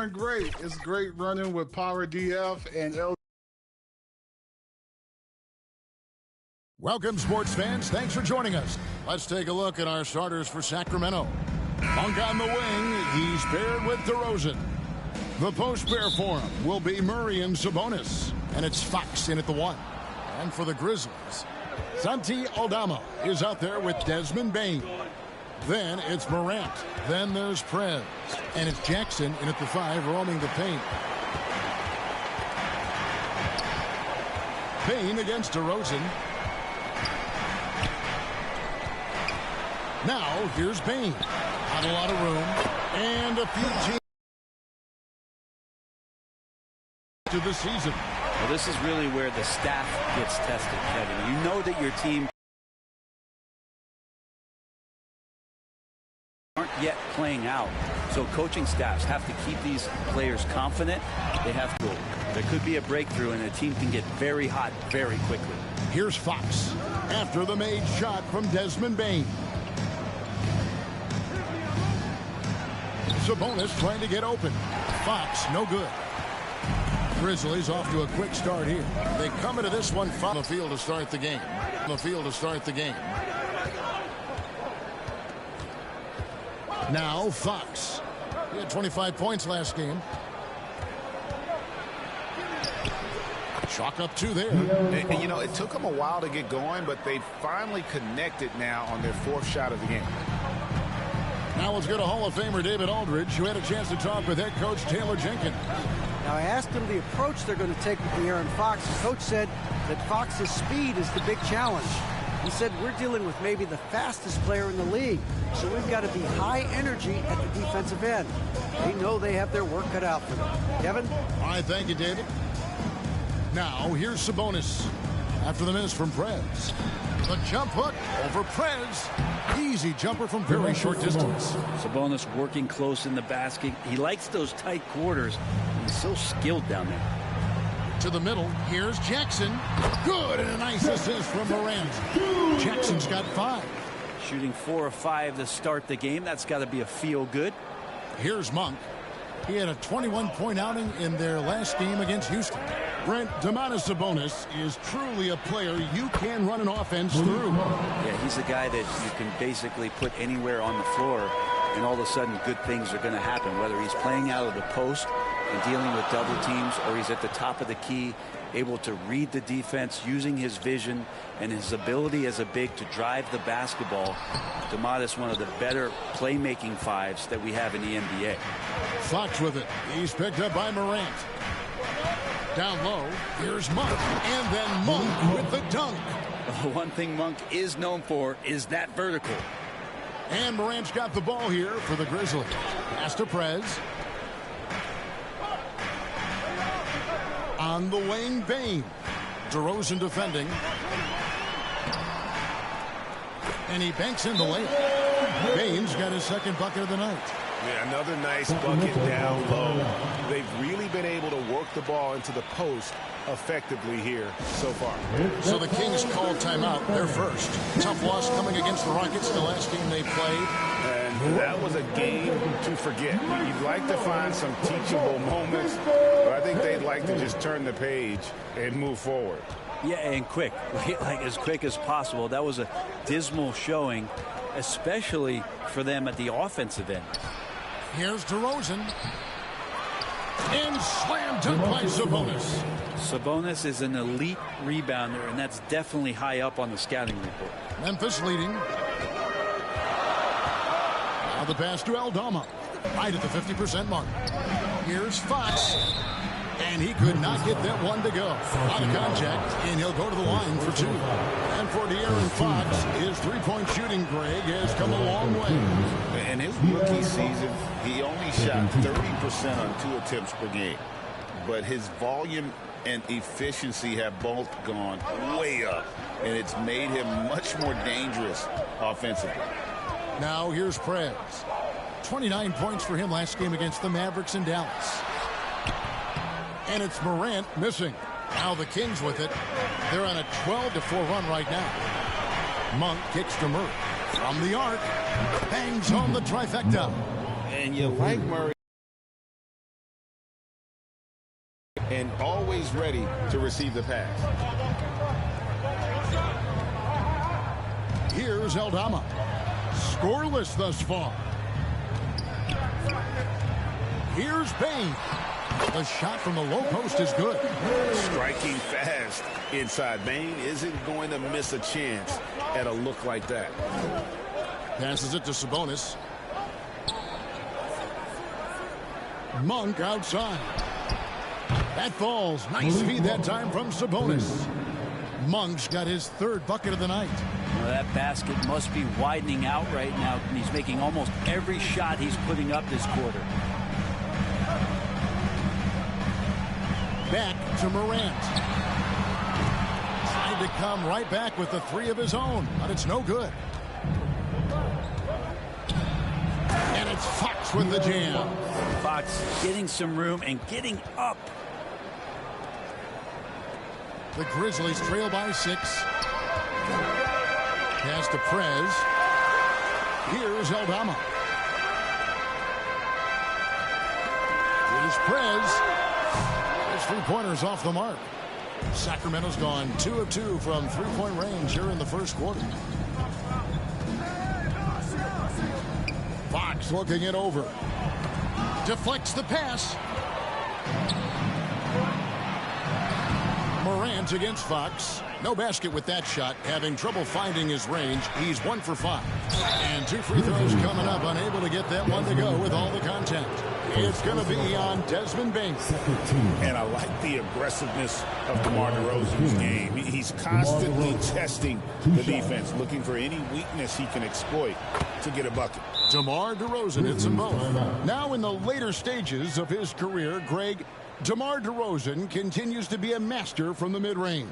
doing great. It's great running with Power DF and L. Welcome, sports fans. Thanks for joining us. Let's take a look at our starters for Sacramento. Monk on the wing. He's paired with DeRozan. The post pair for him will be Murray and Sabonis. And it's Fox in at the 1. And for the Grizzlies, Santi Aldama is out there with Desmond Bane. Then it's Morant. Then there's Prez. And it's Jackson in at the 5, roaming the paint. Bane against DeRozan. Now, here's Bane. Not a lot of room. And a few teams to the season. Well, this is really where the staff gets tested, Kevin. You know that your team aren't yet playing out. So coaching staffs have to keep these players confident. They have to. There could be a breakthrough, and the team can get very hot very quickly. Here's Fox after the made shot from Desmond Bane. Sabonis trying to get open. Fox, no good. Grizzlies off to a quick start here. They come into this one on the field to start the game. Now Fox. He had 25 points last game. Chalk up 2 there. And, you know, it took them a while to get going, but they finally connected now on their 4th shot of the game. Now let's go to Hall of Famer David Aldridge, who had a chance to talk with head coach Taylor Jenkins. Now, I asked him the approach they're going to take with the Aaron Fox. The coach said that Fox's speed is the big challenge. He said, we're dealing with maybe the fastest player in the league, so we've got to be high energy at the defensive end. They know they have their work cut out for them. Kevin? All right, thank you, David. Now, here's Sabonis. After the miss from Prez. The jump hook over Prez. Easy jumper from very short distance. Sabonis working close in the basket. He likes those tight quarters. He's so skilled down there. To the middle, here's Jackson. Good, and a nice assist from Morant. Jackson's got 5. Shooting 4 of 5 to start the game. That's got to be a feel good. Here's Monk. He had a 21-point outing in their last game against Houston. Brent, Domantas Sabonis is truly a player you can run an offense through. Yeah, he's a guy that you can basically put anywhere on the floor, and all of a sudden good things are going to happen, whether he's playing out of the post and dealing with double teams, or he's at the top of the key, able to read the defense, using his vision and his ability as a big to drive the basketball. Domantas, one of the better playmaking 5s that we have in the NBA. Fox with it. He's picked up by Morant. Down low, here's Monk, and then Monk with the dunk. One thing Monk is known for is that vertical. And Morant's got the ball here for the Grizzlies. Pass to Prez. On the wing, Bane. DeRozan defending. And he banks in the layup. Bane's got his 2nd bucket of the night. Yeah, another nice bucket down low. They've really been able to work the ball into the post effectively here so far. So the Kings called timeout, their first. Tough loss coming against the Rockets, the last game they played. And that was a game to forget. You'd like to find some teachable moments, but I think they'd like to just turn the page and move forward. Yeah, and quick, like as quick as possible. That was a dismal showing, especially for them at the offensive end. Here's DeRozan. And slam dunk by Sabonis. Sabonis is an elite rebounder, and that's definitely high up on the scouting report. Memphis leading. Now the pass to Aldama. Right at the 50% mark. Here's Fox. And he could not get that one to go. Out of contact, and he'll go to the line for 2. And for De'Aaron Fox, his 3-point shooting, Greg, has come a long way. In his rookie season, he only shot 30% on 2 attempts per game. But his volume and efficiency have both gone way up, and it's made him much more dangerous offensively. Now here's Prez. 29 points for him last game against the Mavericks in Dallas. And it's Morant missing. Now the Kings with it. They're on a 12-4 run right now. Monk kicks to Murray. From the arc, bangs home the trifecta. And you like Murray. and always ready to receive the pass. Here's Aldama. Scoreless thus far. Here's Bain. The shot from the low post is good. Striking fast inside. Bain isn't going to miss a chance at a look like that. Passes it to Sabonis. Monk outside. That falls. Nice feed that time from Sabonis. Monk's got his third bucket of the night. Well, that basket must be widening out right now. He's making almost every shot he's putting up this quarter. Back to Morant. Tried to come right back with the three of his own, but it's no good. And it's Fox with the jam. Fox getting some room and getting up. The Grizzlies trail by 6. Pass to Prez. Here's Aldama. Here's Prez. His three-pointers off the mark. Sacramento's gone 2 of 2 from three-point range here in the first quarter. Fox looking it over. Deflects the pass. Morant against Fox. No basket with that shot. Having trouble finding his range. He's 1 for 5. And 2 free throws coming up. Unable to get that one to go with all the contact. It's going to be on Desmond Bain. And I like the aggressiveness of DeMar DeRozan's game. He's constantly testing the defense, looking for any weakness he can exploit to get a bucket. DeMar DeRozan hits them both. Now in the later stages of his career, Greg, DeMar DeRozan continues to be a master from the mid-range.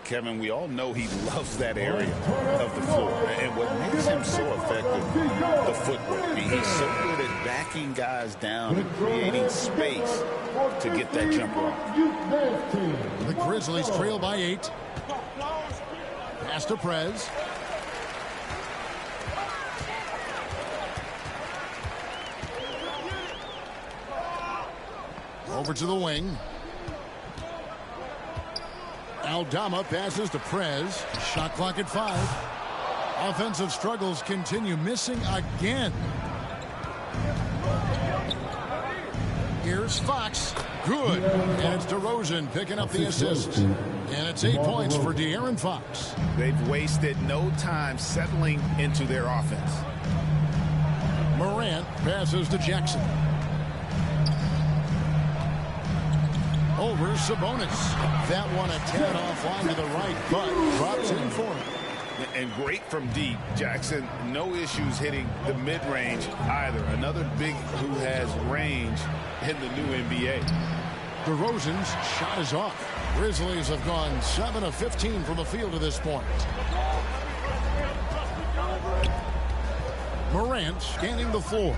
Kevin, we all know he loves that area of the floor. And what makes him so effective, the footwork. He's so good at backing guys down and creating space to get that jumper off. The Grizzlies trail by 8. Pass to Prez. Over to the wing. Aldama passes to Prez. Shot clock at 5. Offensive struggles continue. Missing again. Here's Fox. Good. And it's DeRozan picking up the assist. And it's 8 points for De'Aaron Fox. They've wasted no time settling into their offense. Morant passes to Jackson. Over Sabonis. That one a tad offline to the right, but drops in for him. And great from deep. Jackson, no issues hitting the mid-range either. Another big who has range in the new NBA. DeRozan's shot is off. Grizzlies have gone 7 of 15 from the field to this point. Morant scanning the floor.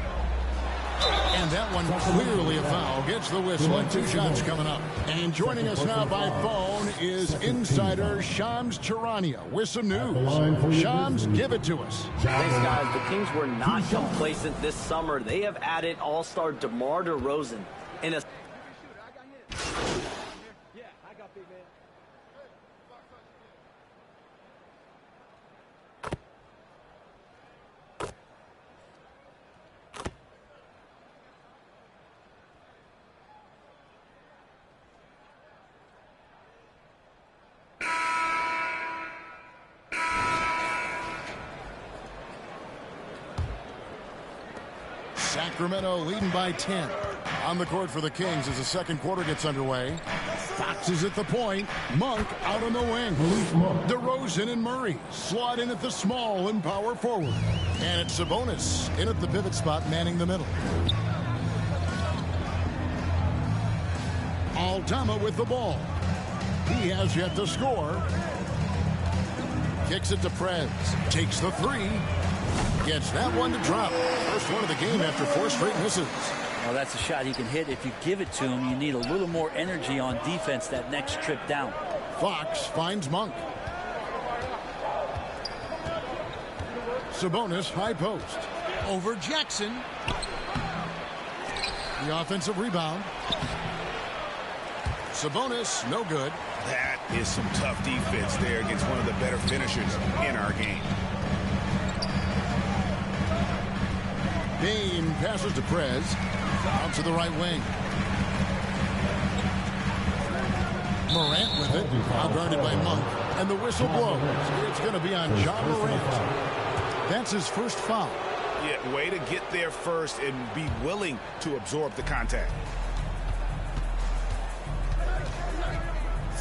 And that one clearly a foul. Gets the whistle and 2 shots coming up. And joining us now by phone is insider Shams Charania with some news. Shams, give it to us. Thanks, guys. The Kings were not complacent this summer. They have added all-star DeMar DeRozan in a... Sacramento leading by 10. On the court for the Kings as the second quarter gets underway. Fox is at the point. Monk out on the wing. DeRozan and Murray slot in at the small and power forward. And it's Sabonis in at the pivot spot, manning the middle. Aldama with the ball. He has yet to score. Kicks it to Prez. Takes the 3. Gets that one to drop. First one of the game after 4 straight misses. Well, that's a shot he can hit. If you give it to him, you need a little more energy on defense that next trip down. Fox finds Monk. Sabonis high post. Over Jackson. The offensive rebound. Sabonis, no good. That is some tough defense there against one of the better finishers in our game. Bain passes to Prez. Out to the right wing. Morant with it. Now guarded by Monk. And the whistle blows. It's going to be on John Morant. That's his first foul. Yeah, way to get there first and be willing to absorb the contact.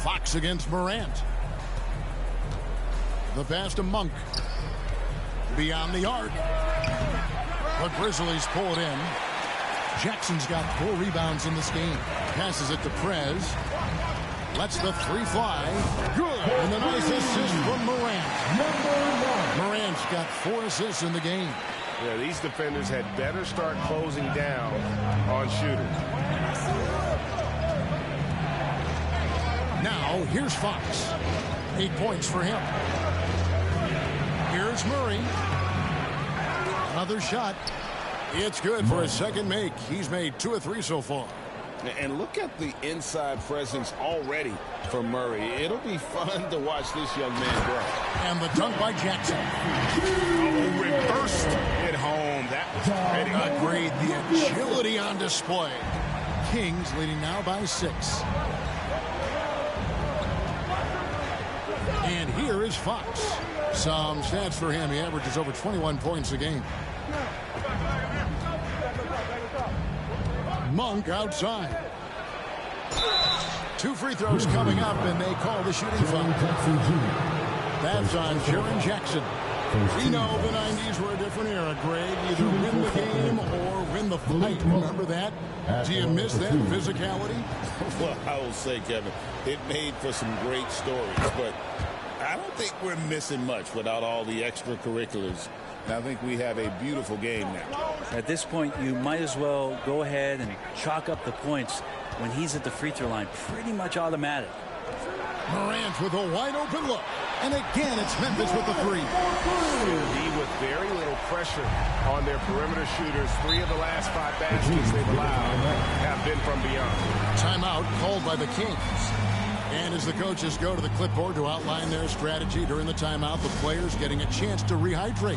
Fox against Morant. The pass to Monk. Beyond the arc. The Grizzlies pull it in. Jackson's got 4 rebounds in this game. Passes it to Prez. Lets the 3 fly. Good. And the nice assist from Morant. Morant's got 4 assists in the game. Yeah, these defenders had better start closing down on shooters. Now, here's Fox. 8 points for him. Here's Murray. Another shot. It's good for his second make. He's made 2 of 3 so far. And look at the inside presence already for Murray. It'll be fun to watch this young man grow. And the dunk by Jackson. Oh, reversed at home. That was pretty. Agreed. The agility on display. Kings leading now by 6. And here is Fox. Some stats for him. He averages over 21 points a game. Monk outside. 2 free throws coming up, and they call the shooting foul. That's on Jaren Jackson. We know the 90s were a different era, Greg. Either win the game or win the fight. Remember that? Do you miss that physicality? Well, I will say, Kevin, it made for some great stories, but I don't think we're missing much without all the extracurriculars. And I think we have a beautiful game now. At this point, you might as well go ahead and chalk up the points when he's at the free throw line. Pretty much automatic. Morant with a wide open look. And again, it's Memphis with the 3. D with very little pressure on their perimeter shooters. 3 of the last 5 baskets they've allowed have been from beyond. Timeout called by the Kings. And as the coaches go to the clipboard to outline their strategy during the timeout, the players getting a chance to rehydrate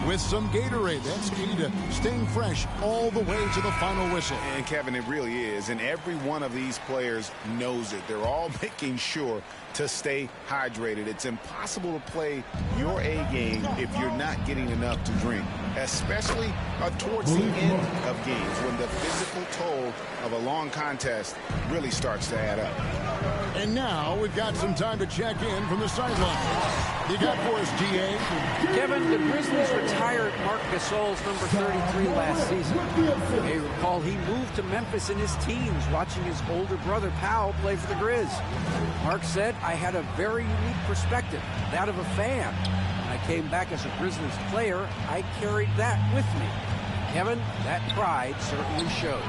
with some Gatorade. That's key to staying fresh all the way to the final whistle. And Kevin, it really is. And every one of these players knows it. They're all making sure to stay hydrated. It's impossible to play your A game if you're not getting enough to drink, especially towards the end of games when the physical toll of a long contest really starts to add up. And now we've got some time to check in from the sideline. You got for us, DA? Kevin, the Grizzlies retired Marc Gasol's number 33 last season. You may recall he moved to Memphis in his teens, watching his older brother Powell play for the Grizz. Marc said, I had a very unique perspective, that of a fan. When I came back as a Grizzlies player, I carried that with me. Kevin, that pride certainly showed.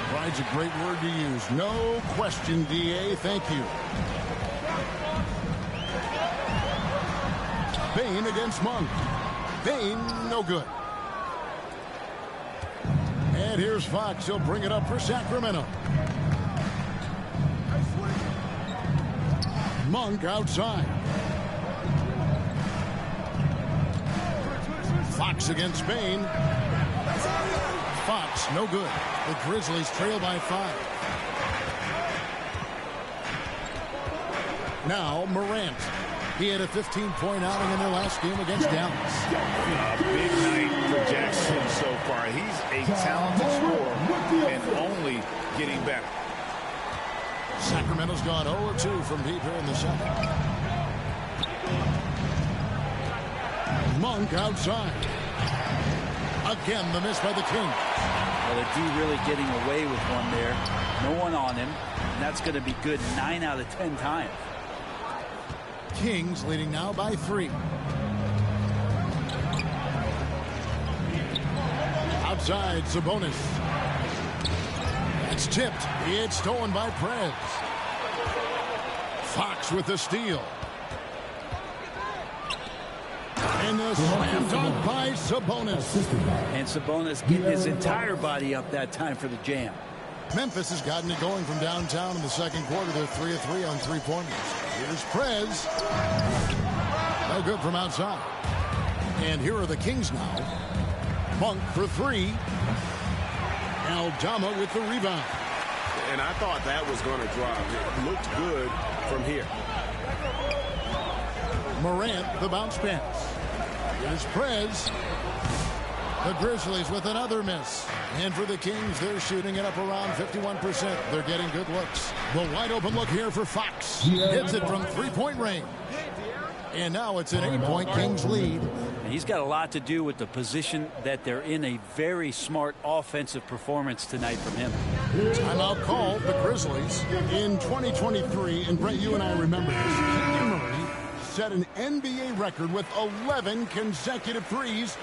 Pride's a great word to use. No question, DA. Thank you. Bain against Monk. Bain, no good. And here's Fox. He'll bring it up for Sacramento. Monk outside. Fox against Bain. Fox, no good. The Grizzlies trail by 5. Now Morant. He had a 15-point outing in their last game against Dallas. A big night for Jackson so far. He's a talented scorer and only getting better. Sacramento's gone 0-2 from deep here in the second. Monk outside. Again, the miss by the Kings. Well, the D really getting away with one there. No one on him. And that's going to be good 9 out of 10 times. Kings leading now by 3. Outside, Sabonis. It's tipped. It's stolen by Prez. Fox with the steal. And the slam dunk by Sabonis. And Sabonis getting his entire body up that time for the jam. Memphis has gotten it going from downtown in the second quarter. They're 3 of 3 on three-pointers. Here's Prez. No good from outside. And here are the Kings now. Monk for three. Aldama with the rebound. And I thought that was going to drop. It looked good from here. Morant, the bounce pass. Here's Prez. The Grizzlies with another miss. And for the Kings, they're shooting it up around 51%. They're getting good looks. The wide open look here for Fox. Hits it from three-point range. And now it's an 8-point Kings lead. And he's got a lot to do with the position that they're in. A very smart offensive performance tonight from him. Timeout called the Grizzlies in 2023. And Brett, you and I remember this. Keegan Murray set an NBA record with 11 consecutive threes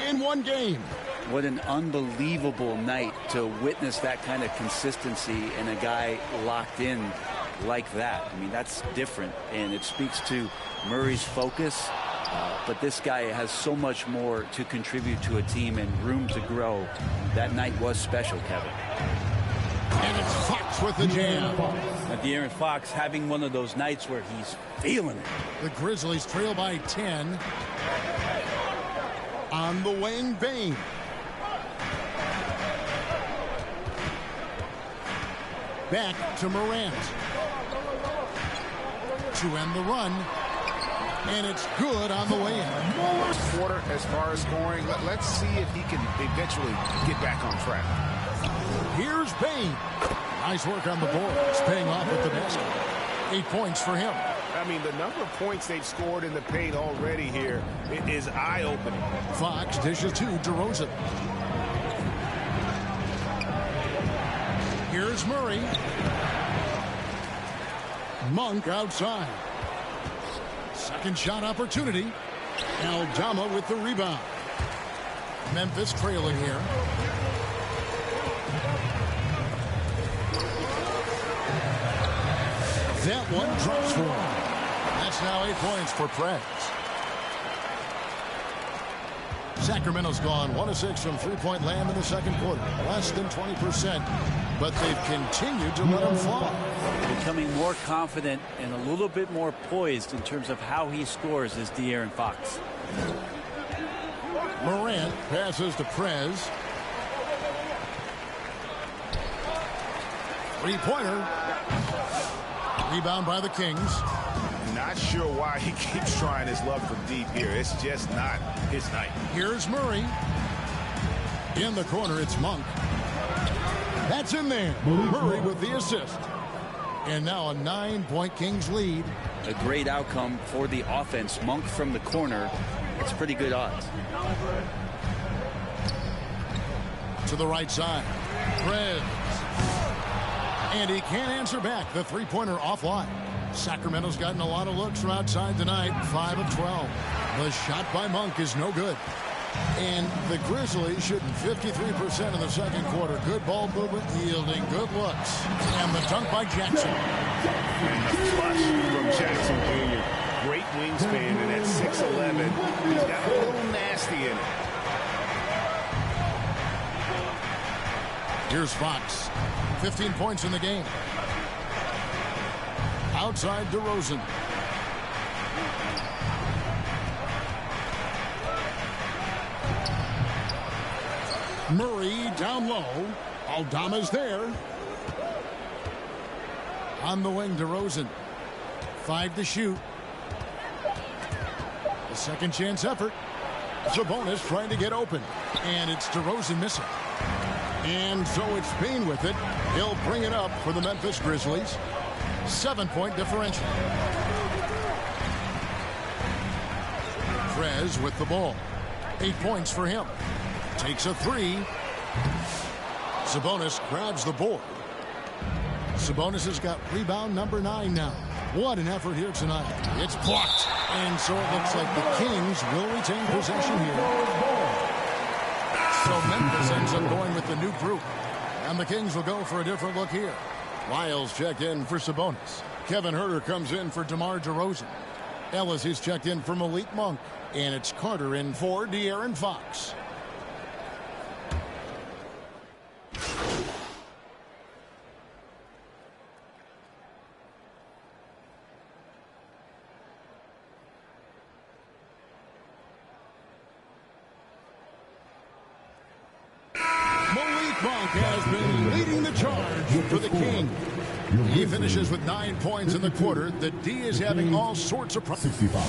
in one game. What an unbelievable night to witness that kind of consistency and a guy locked in like that. I mean, that's different, and it speaks to Murray's focus. But this guy has so much more to contribute to a team and room to grow. That night was special, Kevin. And it's Fox with the jam. Now, De'Aaron Fox having one of those nights where he's feeling it. The Grizzlies trail by 10. On the wing, Bane. Back to Morant. To end the run. And it's good on the way in. Quarter as far as scoring. Let's see if he can eventually get back on track. Here's Bane. Nice work on the board. It's paying off with the basket. 8 points for him. I mean, the number of points they've scored in the paint already here is eye-opening. Fox dishes to DeRozan. Here's Murray. Monk outside. Second shot opportunity. Aldama with the rebound. Memphis trailing here. That one drops for him. That's now 8 points for Prez. Sacramento's gone 1 of 6 from three-point land in the second quarter. Less than 20%. But they've continued to let him fall. Becoming more confident and a little bit more poised in terms of how he scores is De'Aaron Fox. Morant passes to Prez. Three-pointer. Rebound by the Kings. Not sure why he keeps trying his luck from deep here. It's just not his night. Here's Murray. In the corner, it's Monk. That's in there. Murray with the assist. And now a 9-point Kings lead. A great outcome for the offense. Monk from the corner. It's pretty good odds. To the right side. Prez. And he can't answer back. The three-pointer offline. Sacramento's gotten a lot of looks from outside tonight. 5 of 12. The shot by Monk is no good. And the Grizzlies shooting 53% in the second quarter. Good ball movement, yielding good looks. And the dunk by Jackson. And the flush from Jackson Jr. Great wingspan, and at 6'11", he's got a little nasty in it. Here's Fox. 15 points in the game. Outside DeRozan. Murray down low. Aldama's there. On the wing, DeRozan. 5 to shoot. A second chance effort. Sabonis trying to get open. And it's DeRozan missing. And so it's Bane with it. He'll bring it up for the Memphis Grizzlies. 7-point differential. Prez with the ball. 8 points for him. Takes a three. Sabonis grabs the board. Sabonis has got rebound number 9 now. What an effort here tonight. It's blocked. And so it looks like the Kings will retain possession here. So Memphis ends up going with the new group. And the Kings will go for a different look here. Lyles checked in for Sabonis. Kevin Huerter comes in for DeMar DeRozan. Ellis is checked in for Malik Monk. And it's Carter in for De'Aaron Fox. Monk has been leading the charge for the King. He finishes with 9 points in the quarter. The D is having all sorts of problems. 65.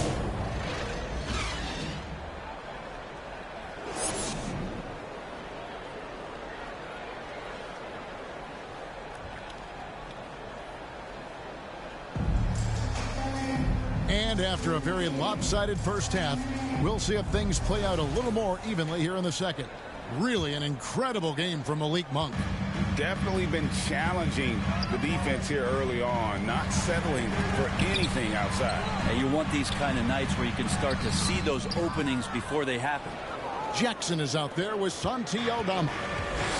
And after a very lopsided first half, we'll see if things play out a little more evenly here in the second. Really an incredible game from Malik Monk. Definitely been challenging the defense here early on, not settling for anything outside. And you want these kind of nights where you can start to see those openings before they happen. Jackson is out there with Santi Aldama.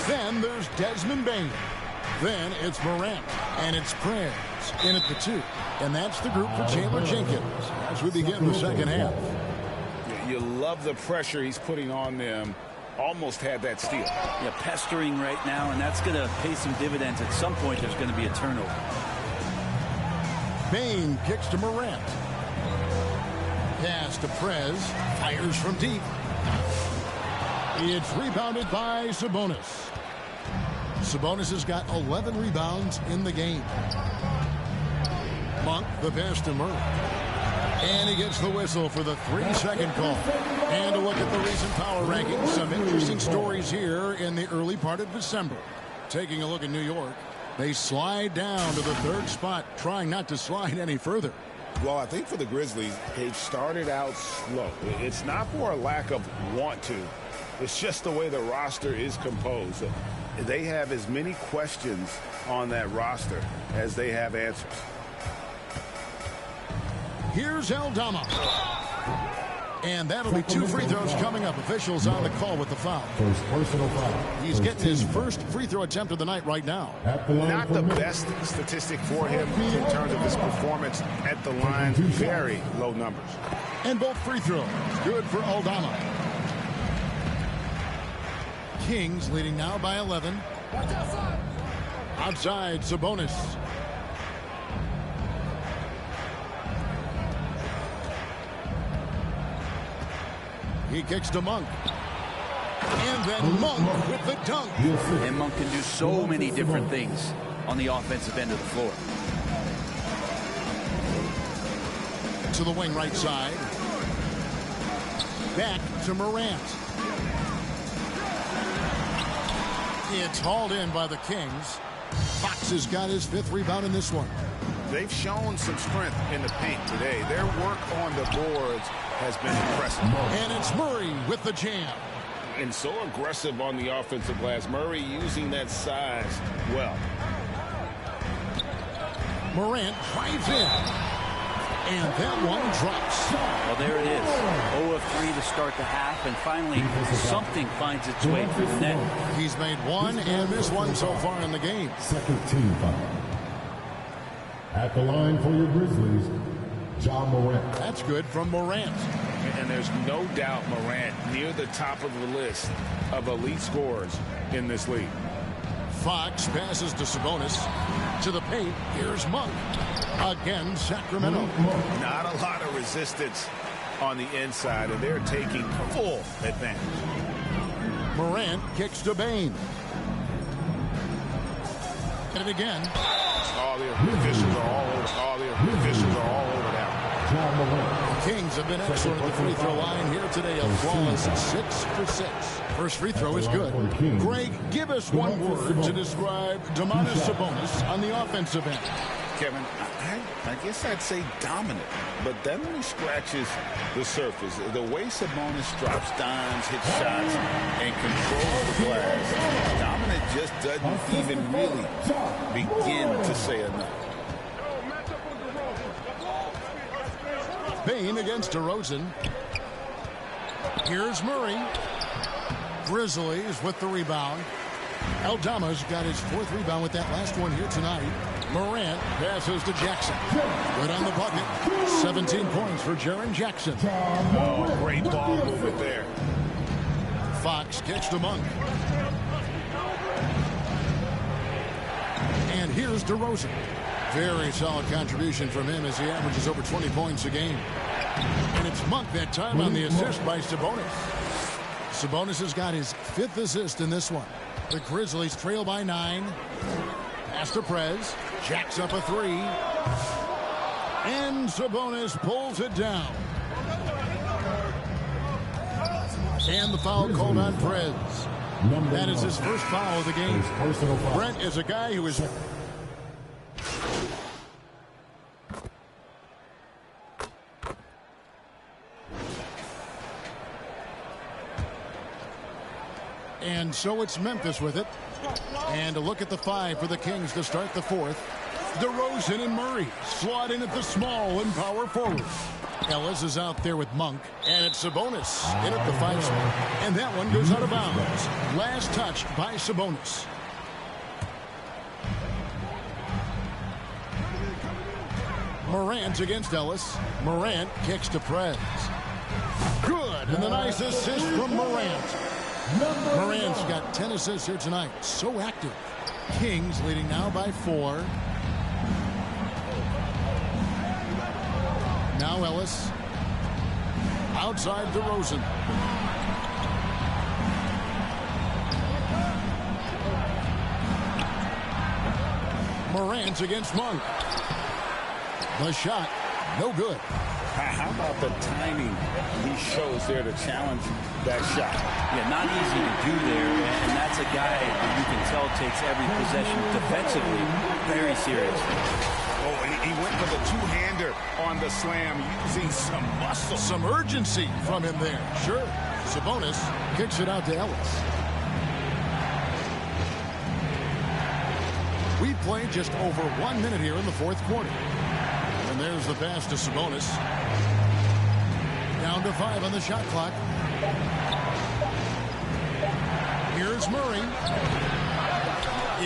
Then there's Desmond Bain. Then it's Morant. And it's Prez in at the 2. And that's the group for Chandler Jenkins as we begin the second half. You love the pressure he's putting on them. Almost had that steal. Yeah, pestering right now, and that's going to pay some dividends. At some point, there's going to be a turnover. Bain kicks to Morant. Pass to Prez. Fires from deep. It's rebounded by Sabonis. Sabonis has got 11 rebounds in the game. Monk, the pass to Murray. And he gets the whistle for the 3-second call. And a look at the recent power rankings. Some interesting stories here in the early part of December. Taking a look at New York. They slide down to the 3rd spot, trying not to slide any further. Well, I think for the Grizzlies, they've started out slow. It's not for a lack of want to. It's just the way the roster is composed. They have as many questions on that roster as they have answers. Here's Aldama. And that'll be 2 free throws coming up. Officials on the call with the foul. First personal foul. He's getting his first free throw attempt of the night right now. Not the best statistic for him in terms of his performance at the line. Very low numbers. And both free throws good for Aldama. Kings leading now by 11. Outside, Sabonis. He kicks to Monk. And then Monk with the dunk. And Monk can do so many different things on the offensive end of the floor. To the wing right side. Back to Morant. It's hauled in by the Kings. Fox has got his 5th rebound in this one. They've shown some strength in the paint today. Their work on the boards has been impressive. And it's Murray with the jam. And so aggressive on the offensive glass. Murray using that size well. Morant drives in. And that one drops. Well, there it is. 0 of 3 to start the half, and finally something finds its way through the net. He's made 1 and missed 1 so far in the game. Second team foul. At the line for your Grizzlies, John Morant. That's good from Morant. And there's no doubt Morant near the top of the list of elite scorers in this league. Fox passes to Sabonis. To the paint, here's Monk. Again, Sacramento. Not a lot of resistance on the inside, and they're taking full advantage. Morant kicks to Bain. And again. All the officials are all over. All the officials are all over that. The Kings have been excellent at the free throw line here today. A flawless 6 for 6. First free throw is good. Greg, give us one word to describe Domantas Sabonis on the offensive end. Kevin, I guess I'd say dominant, but that only scratches the surface. The way Sabonis drops dimes, hits shots, and controls the glass, dominant just doesn't even really begin to say enough. Bain against DeRozan. Here's Murray. Grizzlies with the rebound. Aldama's got his 4th rebound with that last one here tonight. Morant passes to Jackson. Good on the bucket. 17 points for Jaren Jackson. Oh, great ball movement there. Fox kicks to Monk. And here's DeRozan. Very solid contribution from him as he averages over 20 points a game. And it's Monk that time on the assist by Sabonis. Sabonis has got his 5th assist in this one. The Grizzlies trail by 9. Pass to Prez. Jacks up a 3. And Sabonis pulls it down. And the foul called on Prez. That is his first foul of the game. Brent is a guy who is... And so it's Memphis with it. And a look at the 5 for the Kings to start the 4th. DeRozan and Murray slot in at the small and power forward. Ellis is out there with Monk. And it's Sabonis in at the 5 spot. And that one goes out of bounds. Last touch by Sabonis. Morant against Ellis. Morant kicks to Prez. Good. And the nice assist from Morant. Morant's got 10 assists here tonight. So active. Kings leading now by 4. Now Ellis. Outside DeRozan. Morant against Monk. The shot, no good. How about the timing he shows there to challenge that shot? Yeah, not easy to do there, and that's a guy that you can tell takes every possession defensively very seriously. Oh, and he went for the two-hander on the slam, using some muscle. Some urgency from him there. Sure. Sabonis kicks it out to Ellis. We played just over 1 minute here in the 4th quarter. And there's the pass to Sabonis. Down to 5 on the shot clock. Here's Murray.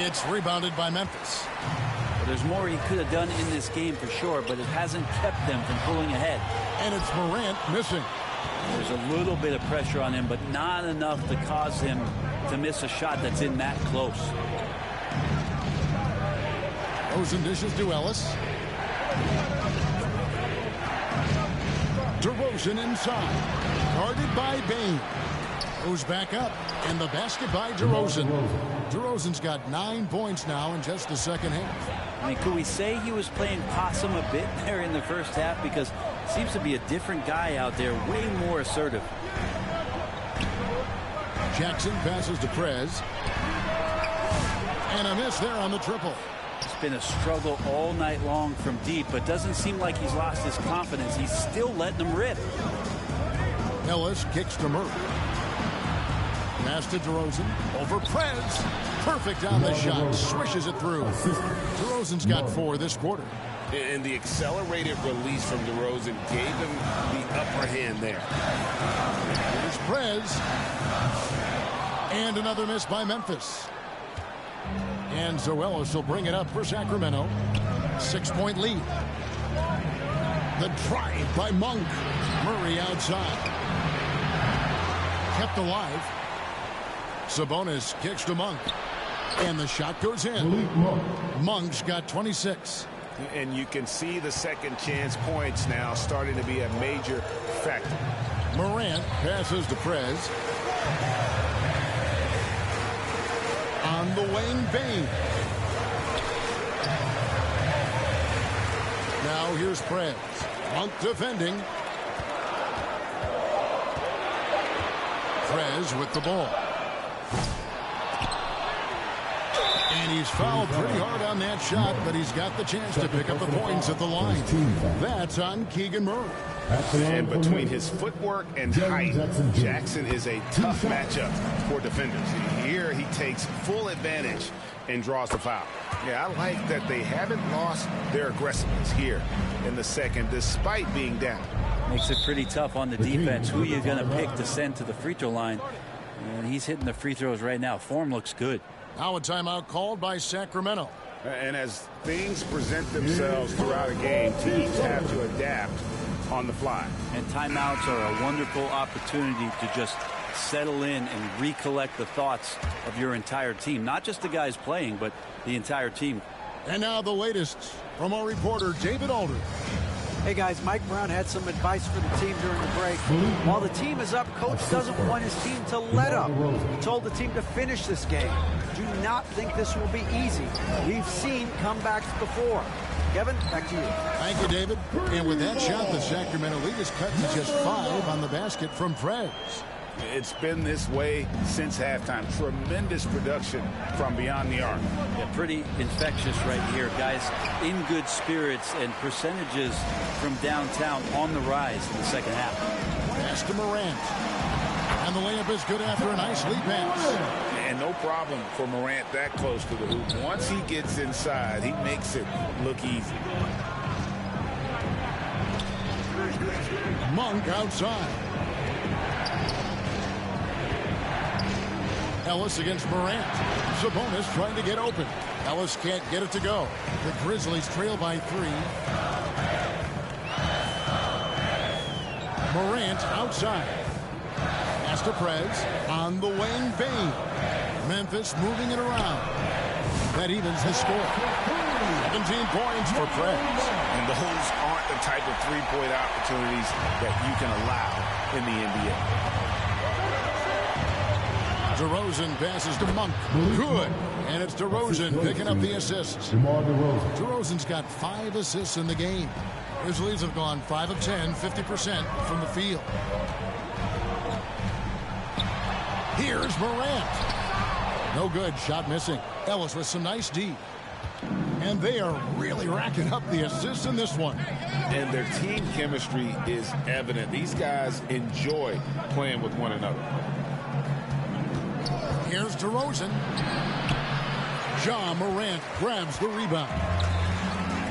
It's rebounded by Memphis. Well, there's more he could have done in this game for sure, but it hasn't kept them from pulling ahead. And it's Morant missing. There's a little bit of pressure on him, but not enough to cause him to miss a shot that's in that close. DeRozan dishes to Ellis. DeRozan inside. Guarded by Bain. Goes back up. And the basket by DeRozan. DeRozan's got 9 points now in just the second half. I mean, could we say he was playing possum a bit there in the first half? Because it seems to be a different guy out there, way more assertive. Jackson passes to Prez. And a miss there on the triple. It's been a struggle all night long from deep, but doesn't seem like he's lost his confidence. He's still letting them rip. Ellis kicks to Murray. Pass to DeRozan. Over Prez. Perfect on the shot. Swishes it through. DeRozan's got 4 this quarter. And the accelerated release from DeRozan gave him the upper hand there. Here's Prez. And another miss by Memphis. And so Ellis will bring it up for Sacramento. 6-point lead. The drive by Monk. Murray outside. Kept alive. Sabonis kicks to Monk. And the shot goes in. Monk's got 26. And you can see the second chance points now starting to be a major factor. Morant passes to Prez. On the wing, Bain. Now here's Prez. Monk defending. Prez with the ball. And he's fouled pretty hard on that shot, but he's got the chance to pick up the points at the line. That's on Keegan Murray. And between his footwork and height, Jackson is a tough matchup for defenders. Here he takes full advantage and draws the foul. Yeah, I like that they haven't lost their aggressiveness here in the second, despite being down. Makes it pretty tough on the defense. Who you're going to pick to send to the free throw line. And he's hitting the free throws right now. Form looks good. Now a timeout called by Sacramento. And as things present themselves throughout a game, teams have to adapt on the fly. And timeouts are a wonderful opportunity to just settle in and recollect the thoughts of your entire team. Not just the guys playing, but the entire team. And now the latest from our reporter, David Aldridge. Hey guys, Mike Brown had some advice for the team during the break. While the team is up, coach doesn't want his team to let up. He told the team to finish this game. Do not think this will be easy. We've seen comebacks before. Kevin, back to you. Thank you, David. And with that shot, the Sacramento League is cut to just 5 on the basket from Preds. It's been this way since halftime. Tremendous production from beyond the arc. Yeah, pretty infectious right here, guys. In good spirits and percentages from downtown on the rise in the second half. Pass to Morant. And the layup is good after a nice lead pass. And no problem for Morant that close to the hoop. Once he gets inside, he makes it look easy. Monk outside. Ellis against Morant. Sabonis trying to get open. Ellis can't get it to go. The Grizzlies trail by 3. Morant outside. Pass to Preds. On the wing, Bain. Memphis moving it around. That evens his score. 17 points for Preds. And those aren't the type of three-point opportunities that you can allow in the NBA. DeRozan passes to Monk. Good. And it's DeRozan picking up the assists. DeRozan's got 5 assists in the game. Grizzlies have gone 5 of 10, 50% from the field. Here's Morant. No good. Shot missing. Ellis with some nice D. And they are really racking up the assists in this one. And their team chemistry is evident. These guys enjoy playing with one another. Here's DeRozan. Ja Morant grabs the rebound.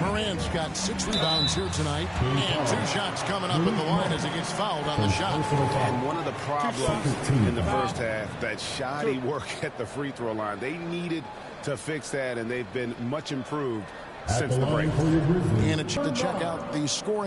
Morant's got 6 rebounds here tonight. And 2 shots coming up at the line as he gets fouled on the shot. And one of the problems in the first half, that shoddy work at the free throw line. They needed to fix that, and they've been much improved since the break. And to check out the scoring.